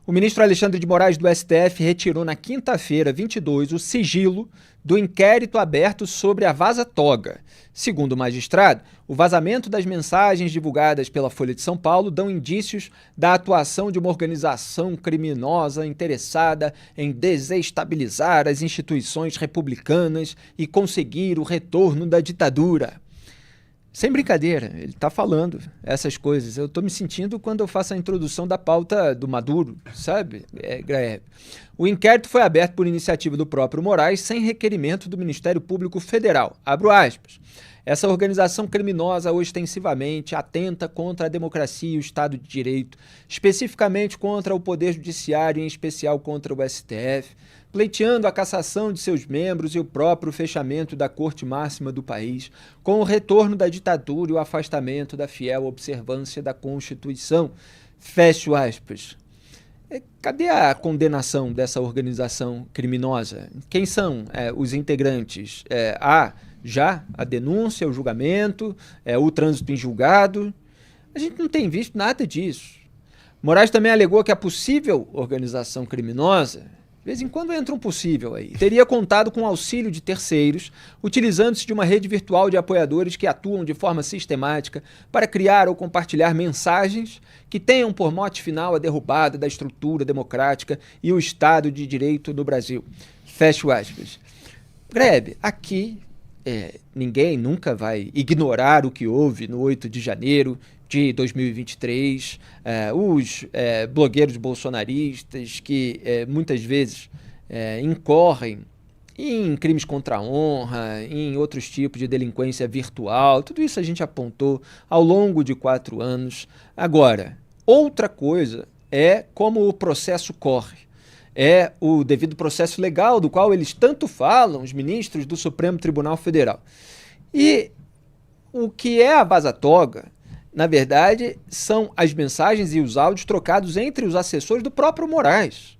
O ministro Alexandre de Moraes do STF retirou na quinta-feira, 22, o sigilo do inquérito aberto sobre a Vaza Toga. Segundo o magistrado, o vazamento das mensagens divulgadas pela Folha de São Paulo dão indícios da atuação de uma organização criminosa interessada em desestabilizar as instituições republicanas e conseguir o retorno da ditadura. Sem brincadeira, ele está falando essas coisas. Eu estou me sentindo quando eu faço a introdução da pauta do Maduro, sabe? O inquérito foi aberto por iniciativa do próprio Moraes, sem requerimento do Ministério Público Federal. Abro aspas. Essa organização criminosa ostensivamente atenta contra a democracia e o Estado de Direito, especificamente contra o Poder Judiciário, em especial contra o STF, pleiteando a cassação de seus membros e o próprio fechamento da Corte Máxima do país, com o retorno da ditadura e o afastamento da fiel observância da Constituição. Fecho aspas. Cadê a condenação dessa organização criminosa? Quem são os integrantes? Já a denúncia, o julgamento, o trânsito em julgado. A gente não tem visto nada disso. Moraes também alegou que a possível organização criminosa, de vez em quando entra um possível aí, teria contado com o auxílio de terceiros, utilizando-se de uma rede virtual de apoiadores que atuam de forma sistemática para criar ou compartilhar mensagens que tenham por mote final a derrubada da estrutura democrática e o Estado de Direito no Brasil. Fecho aspas. Grebe, aqui ninguém nunca vai ignorar o que houve no 8 de janeiro de 2023, os blogueiros bolsonaristas que muitas vezes incorrem em crimes contra a honra, em outros tipos de delinquência virtual, tudo isso a gente apontou ao longo de 4 anos. Agora, outra coisa é como o processo corre. É o devido processo legal do qual eles tanto falam, os ministros do Supremo Tribunal Federal. E o que é a Vaza Toga, na verdade, são as mensagens e os áudios trocados entre os assessores do próprio Moraes.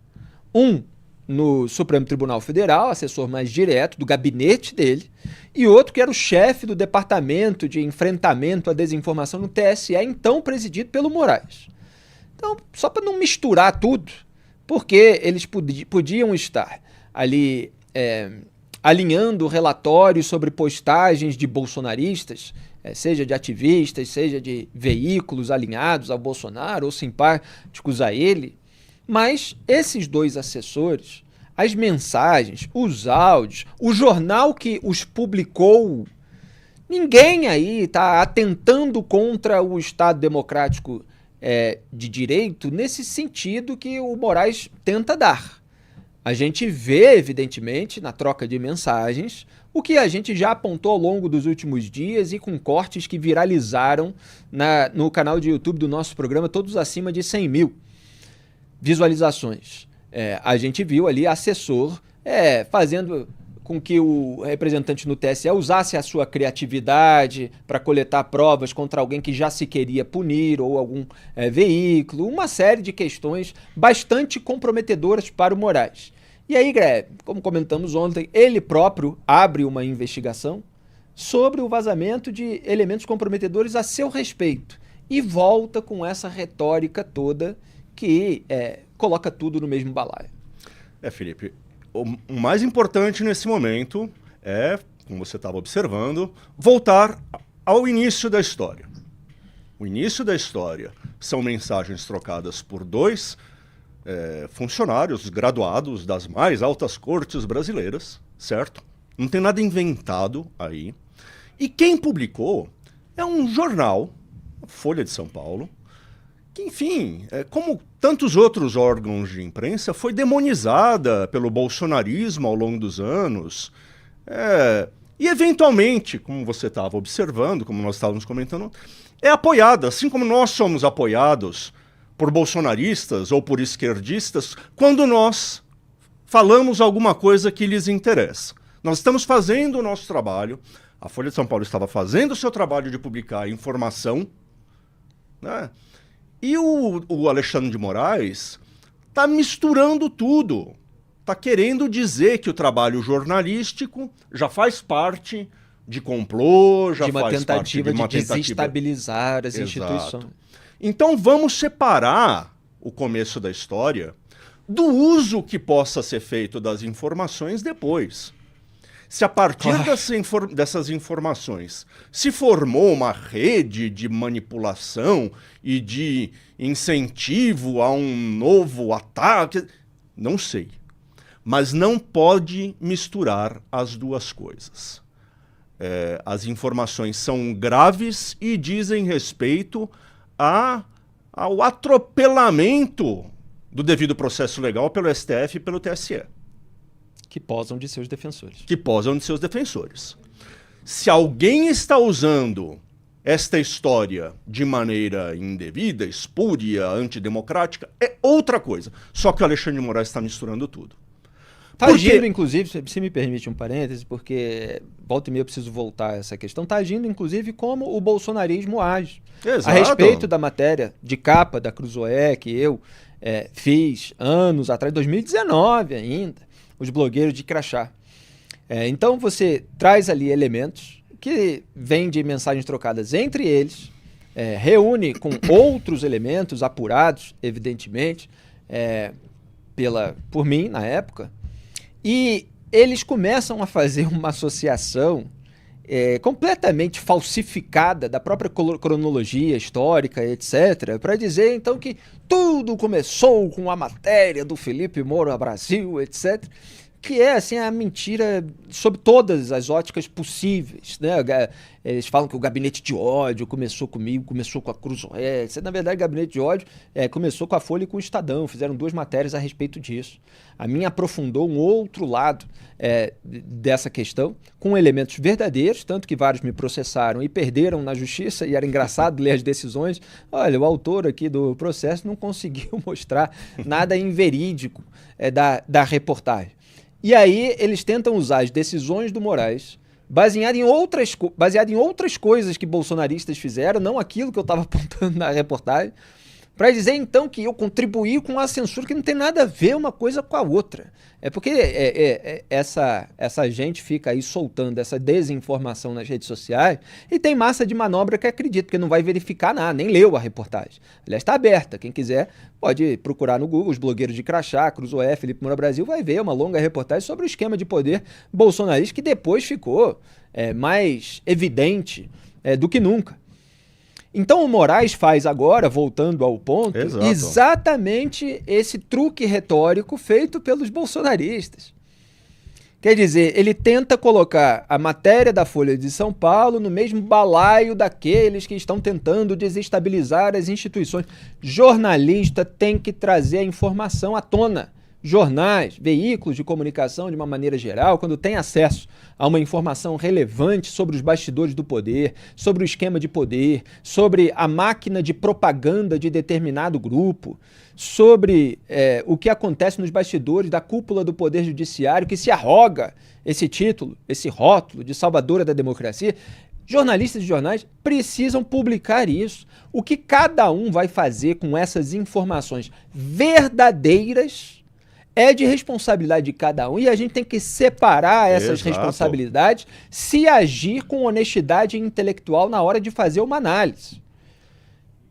Um no Supremo Tribunal Federal, assessor mais direto do gabinete dele, e outro que era o chefe do Departamento de Enfrentamento à Desinformação no TSE, então presidido pelo Moraes. Então, só para não misturar tudo, porque eles podiam estar ali alinhando relatórios sobre postagens de bolsonaristas, seja de ativistas, seja de veículos alinhados ao Bolsonaro ou simpáticos a ele, mas esses dois assessores, as mensagens, os áudios, o jornal que os publicou, ninguém aí está atentando contra o Estado democrático de direito nesse sentido que o Moraes tenta dar. A gente vê, evidentemente, na troca de mensagens, o que a gente já apontou ao longo dos últimos dias e com cortes que viralizaram no canal de YouTube do nosso programa, todos acima de 100 mil visualizações. A gente viu ali assessor fazendo com que o representante no TSE usasse a sua criatividade para coletar provas contra alguém que já se queria punir ou algum veículo, uma série de questões bastante comprometedoras para o Moraes. E aí, como comentamos ontem, ele próprio abre uma investigação sobre o vazamento de elementos comprometedores a seu respeito e volta com essa retórica toda que coloca tudo no mesmo balaio. Felipe, o mais importante nesse momento é, como você estava observando, voltar ao início da história. O início da história são mensagens trocadas por dois funcionários graduados das mais altas cortes brasileiras, certo? Não tem nada inventado aí. E quem publicou é um jornal, Folha de São Paulo, que, enfim, como tantos outros órgãos de imprensa, foi demonizada pelo bolsonarismo ao longo dos anos. E, eventualmente, como você estava observando, como nós estávamos comentando, é apoiada, assim como nós somos apoiados por bolsonaristas ou por esquerdistas, quando nós falamos alguma coisa que lhes interessa. Nós estamos fazendo o nosso trabalho, a Folha de São Paulo estava fazendo o seu trabalho de publicar informação, né? E o Alexandre de Moraes está misturando tudo. Está querendo dizer que o trabalho jornalístico já faz parte de complô, já faz parte de uma tentativa desestabilizar as instituições. Então vamos separar o começo da história, do uso que possa ser feito das informações depois. Se a partir dessas informações se formou uma rede de manipulação e de incentivo a um novo ataque, não sei. Mas não pode misturar as duas coisas. As informações são graves e dizem respeito ao atropelamento do devido processo legal pelo STF e pelo TSE. Que posam de seus defensores. Se alguém está usando esta história de maneira indevida, espúria, antidemocrática, é outra coisa. Só que o Alexandre de Moraes está misturando tudo. Está agindo, inclusive, se me permite um parêntese, porque volta e meia eu preciso voltar a essa questão, está agindo, inclusive, como o bolsonarismo age. Exato. A respeito da matéria de capa da Cruzoé, que eu fiz anos atrás, 2019 ainda, os blogueiros de crachá. Então você traz ali elementos que vêm de mensagens trocadas entre eles, reúne com outros elementos apurados, evidentemente, por mim na época, e eles começam a fazer uma associação completamente falsificada da própria cronologia histórica, etc., para dizer então que tudo começou com a matéria do Felipe Moura Brasil, etc., que é assim a mentira sob todas as óticas possíveis, né? Eles falam que o gabinete de ódio começou comigo, começou com a Cruzoé. Na verdade, o gabinete de ódio começou com a Folha e com o Estadão. Fizeram 2 matérias a respeito disso. A minha aprofundou um outro lado dessa questão, com elementos verdadeiros, tanto que vários me processaram e perderam na justiça, e era engraçado ler as decisões. Olha, o autor aqui do processo não conseguiu mostrar nada inverídico da reportagem. E aí eles tentam usar as decisões do Moraes baseado em outras coisas que bolsonaristas fizeram, não aquilo que eu estava apontando na reportagem, para dizer então que eu contribuí com a censura, que não tem nada a ver uma coisa com a outra. É porque essa gente fica aí soltando essa desinformação nas redes sociais e tem massa de manobra que acredita, porque não vai verificar nada, nem leu a reportagem. Aliás, está aberta. Quem quiser pode procurar no Google, os blogueiros de crachá, Cruzoé, Felipe Moura Brasil, vai ver uma longa reportagem sobre o esquema de poder bolsonarista que depois ficou mais evidente do que nunca. Então o Moraes faz agora, voltando ao ponto, exatamente esse truque retórico feito pelos bolsonaristas. Quer dizer, ele tenta colocar a matéria da Folha de São Paulo no mesmo balaio daqueles que estão tentando desestabilizar as instituições. Jornalista tem que trazer a informação à tona. Jornais, veículos de comunicação de uma maneira geral, quando tem acesso a uma informação relevante sobre os bastidores do poder, sobre o esquema de poder, sobre a máquina de propaganda de determinado grupo, sobre o que acontece nos bastidores da cúpula do Poder Judiciário, que se arroga esse título, esse rótulo de salvadora da democracia, jornalistas de jornais precisam publicar isso. O que cada um vai fazer com essas informações verdadeiras é de responsabilidade de cada um, e a gente tem que separar essas responsabilidades, se agir com honestidade intelectual na hora de fazer uma análise.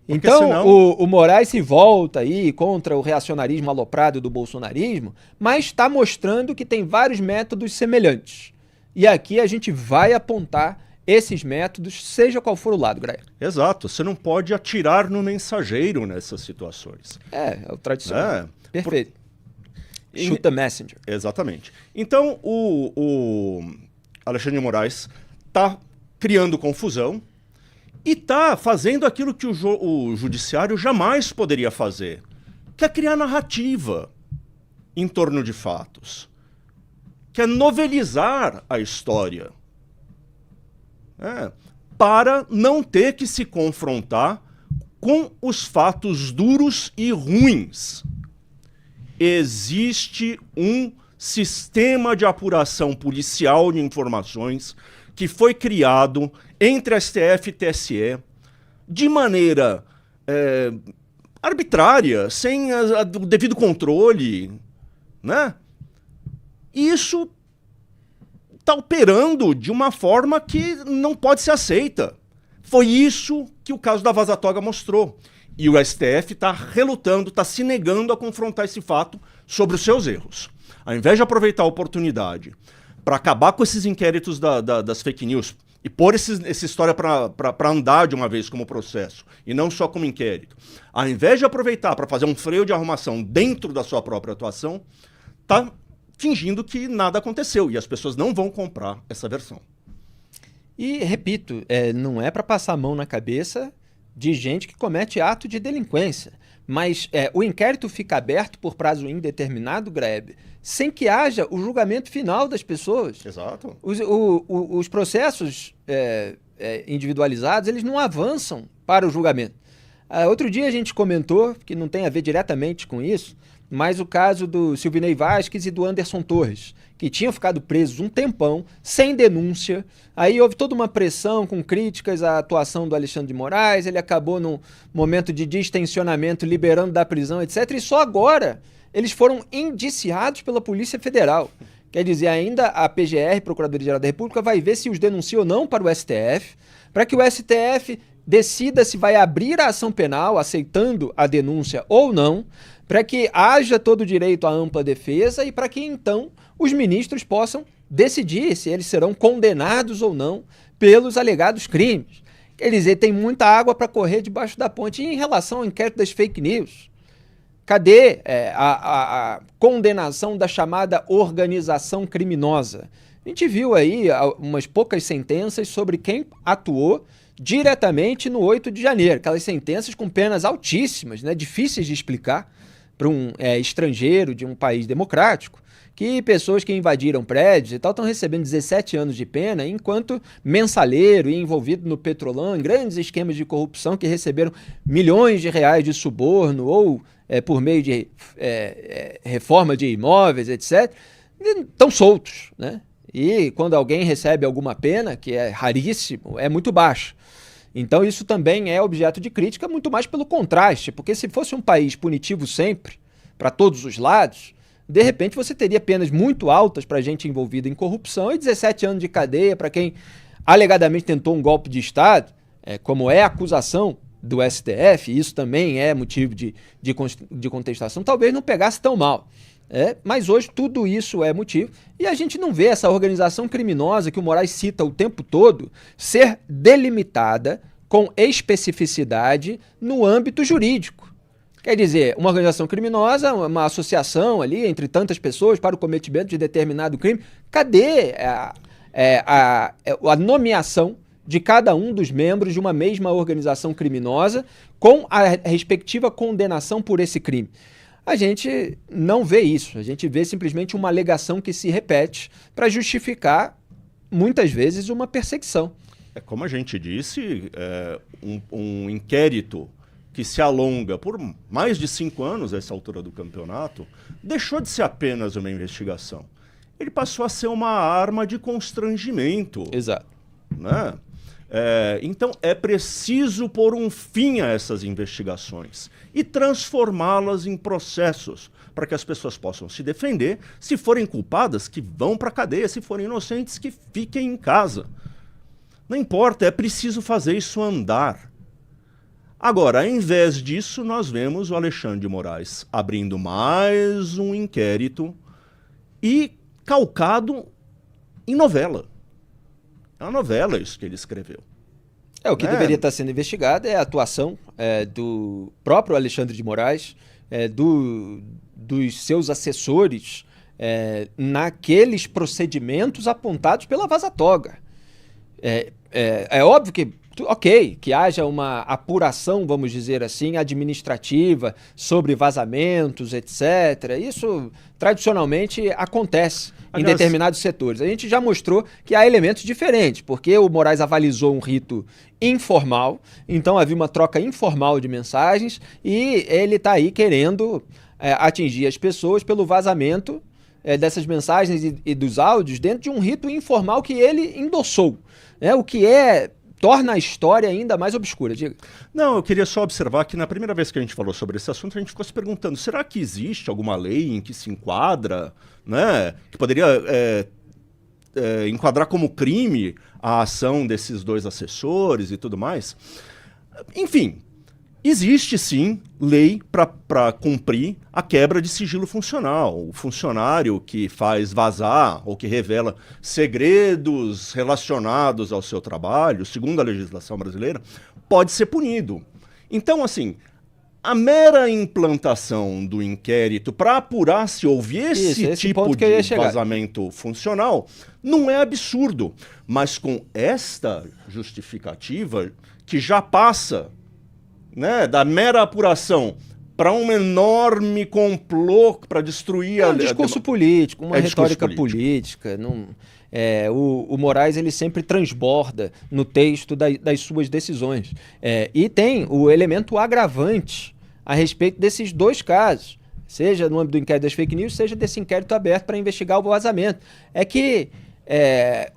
Porque então, senão o Moraes se volta aí contra o reacionarismo aloprado do bolsonarismo, mas está mostrando que tem vários métodos semelhantes. E aqui a gente vai apontar esses métodos, seja qual for o lado, Graia. Exato, você não pode atirar no mensageiro nessas situações. É o tradicional. Perfeito. Shoot the messenger. Exatamente. Então, o Alexandre de Moraes está criando confusão e está fazendo aquilo que o judiciário jamais poderia fazer, que é criar narrativa em torno de fatos, que é novelizar a história, para não ter que se confrontar com os fatos duros e ruins. Existe um sistema de apuração policial de informações que foi criado entre STF e TSE de maneira arbitrária, sem o devido controle, né? E isso está operando de uma forma que não pode ser aceita. Foi isso que o caso da Vaza Toga mostrou. E o STF está relutando, está se negando a confrontar esse fato sobre os seus erros. Ao invés de aproveitar a oportunidade para acabar com esses inquéritos das fake news e pôr essa história para andar de uma vez como processo, e não só como inquérito, ao invés de aproveitar para fazer um freio de arrumação dentro da sua própria atuação, está fingindo que nada aconteceu, e as pessoas não vão comprar essa versão. E, repito, não é para passar a mão na cabeça de gente que comete ato de delinquência, mas o inquérito fica aberto por prazo indeterminado, Graeb, sem que haja o julgamento final das pessoas. Exato. Os processos individualizados, eles não avançam para o julgamento. Outro dia a gente comentou, que não tem a ver diretamente com isso, mas o caso do Silvinei Vasquez e do Anderson Torres, que tinham ficado presos um tempão, sem denúncia. Aí houve toda uma pressão com críticas à atuação do Alexandre de Moraes, ele acabou num momento de distensionamento, liberando da prisão, etc. E só agora eles foram indiciados pela Polícia Federal. Quer dizer, ainda a PGR, Procuradoria-Geral da República, vai ver se os denuncia ou não para o STF, para que o STF decida se vai abrir a ação penal, aceitando a denúncia ou não, para que haja todo o direito à ampla defesa e para que, então, os ministros possam decidir se eles serão condenados ou não pelos alegados crimes. Quer dizer, tem muita água para correr debaixo da ponte. E em relação ao inquérito das fake news, cadê a condenação da chamada organização criminosa? A gente viu aí umas poucas sentenças sobre quem atuou diretamente no 8 de janeiro. Aquelas sentenças com penas altíssimas, né, difíceis de explicar para um estrangeiro de um país democrático, que pessoas que invadiram prédios e tal estão recebendo 17 anos de pena, enquanto mensaleiro e envolvido no Petrolão, em grandes esquemas de corrupção que receberam milhões de reais de suborno ou por meio de reforma de imóveis, etc., estão soltos, né? E quando alguém recebe alguma pena, que é raríssimo, é muito baixo. Então isso também é objeto de crítica, muito mais pelo contraste, porque se fosse um país punitivo sempre, para todos os lados, de repente você teria penas muito altas para gente envolvida em corrupção e 17 anos de cadeia para quem alegadamente tentou um golpe de Estado, como é a acusação do STF, e isso também é motivo de contestação, talvez não pegasse tão mal. Mas hoje tudo isso é motivo e a gente não vê essa organização criminosa que o Moraes cita o tempo todo ser delimitada com especificidade no âmbito jurídico. Quer dizer, uma organização criminosa, uma associação ali entre tantas pessoas para o cometimento de determinado crime. Cadê a nomeação de cada um dos membros de uma mesma organização criminosa com a respectiva condenação por esse crime? A gente não vê isso, a gente vê simplesmente uma alegação que se repete para justificar, muitas vezes, uma perseguição. Como a gente disse, um inquérito que se alonga por mais de 5 anos a essa altura do campeonato, deixou de ser apenas uma investigação. Ele passou a ser uma arma de constrangimento. Exato. Né? Então é preciso pôr um fim a essas investigações e transformá-las em processos para que as pessoas possam se defender. Se forem culpadas, que vão para a cadeia. Se forem inocentes, que fiquem em casa. Não importa, é preciso fazer isso andar. Agora, ao invés disso, nós vemos o Alexandre de Moraes abrindo mais um inquérito e calcado em novela. É uma novela isso que ele escreveu. O que deveria estar sendo investigado é a atuação do próprio Alexandre de Moraes, dos seus assessores, naqueles procedimentos apontados pela Vaza Toga. É óbvio que, que haja uma apuração, vamos dizer assim, administrativa sobre vazamentos, etc. Isso, tradicionalmente, acontece em determinados setores. A gente já mostrou que há elementos diferentes, porque o Moraes avalizou um rito informal, então havia uma troca informal de mensagens e ele está aí querendo atingir as pessoas pelo vazamento dessas mensagens e dos áudios dentro de um rito informal que ele endossou, o que torna a história ainda mais obscura. Diga. Não, eu queria só observar que na primeira vez que a gente falou sobre esse assunto, a gente ficou se perguntando, será que existe alguma lei em que se enquadra, né, que poderia enquadrar como crime a ação desses dois assessores e tudo mais? Enfim, Existe sim lei para cumprir a quebra de sigilo funcional. O funcionário que faz vazar ou que revela segredos relacionados ao seu trabalho, segundo a legislação brasileira, pode ser punido. Então, assim, a mera implantação do inquérito para apurar se houve esse tipo de vazamento funcional não é absurdo, mas com esta justificativa que já passa, né, da mera apuração para um enorme complô para destruir um discurso político, uma retórica política. O Moraes ele sempre transborda no texto das suas decisões. E tem o elemento agravante a respeito desses dois casos, seja no âmbito do inquérito das fake news, seja desse inquérito aberto para investigar o vazamento. É que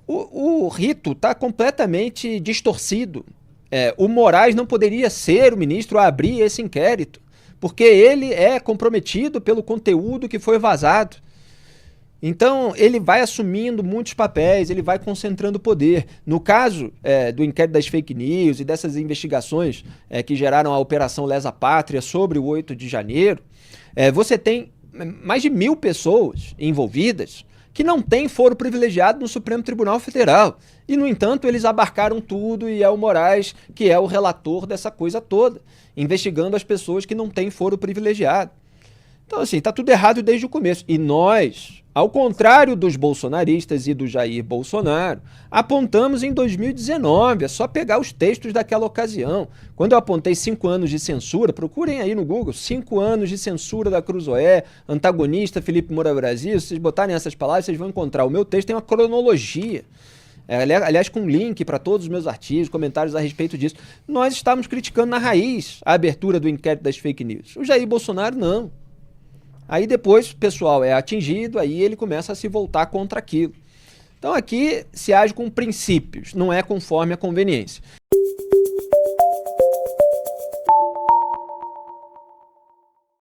o rito está completamente distorcido. O Moraes não poderia ser o ministro a abrir esse inquérito, porque ele é comprometido pelo conteúdo que foi vazado. Então, ele vai assumindo muitos papéis, ele vai concentrando poder. No caso do inquérito das fake news e dessas investigações que geraram a Operação Lesa Pátria sobre o 8 de janeiro, você tem mais de 1.000 pessoas envolvidas que não têm foro privilegiado no Supremo Tribunal Federal. E, no entanto, eles abarcaram tudo e é o Moraes que é o relator dessa coisa toda, investigando as pessoas que não têm foro privilegiado. Então, assim, tá tudo errado desde o começo. E nós, ao contrário dos bolsonaristas e do Jair Bolsonaro, apontamos em 2019, é só pegar os textos daquela ocasião. Quando eu apontei 5 anos de censura, procurem aí no Google, 5 anos de censura da Cruzoé, antagonista Felipe Moura Brasil, se vocês botarem essas palavras, vocês vão encontrar. O meu texto tem uma cronologia. Aliás, com link para todos os meus artigos, comentários a respeito disso. Nós estávamos criticando na raiz a abertura do inquérito das fake news. O Jair Bolsonaro, não. Aí depois o pessoal é atingido, aí ele começa a se voltar contra aquilo. Então aqui se age com princípios, não é conforme a conveniência.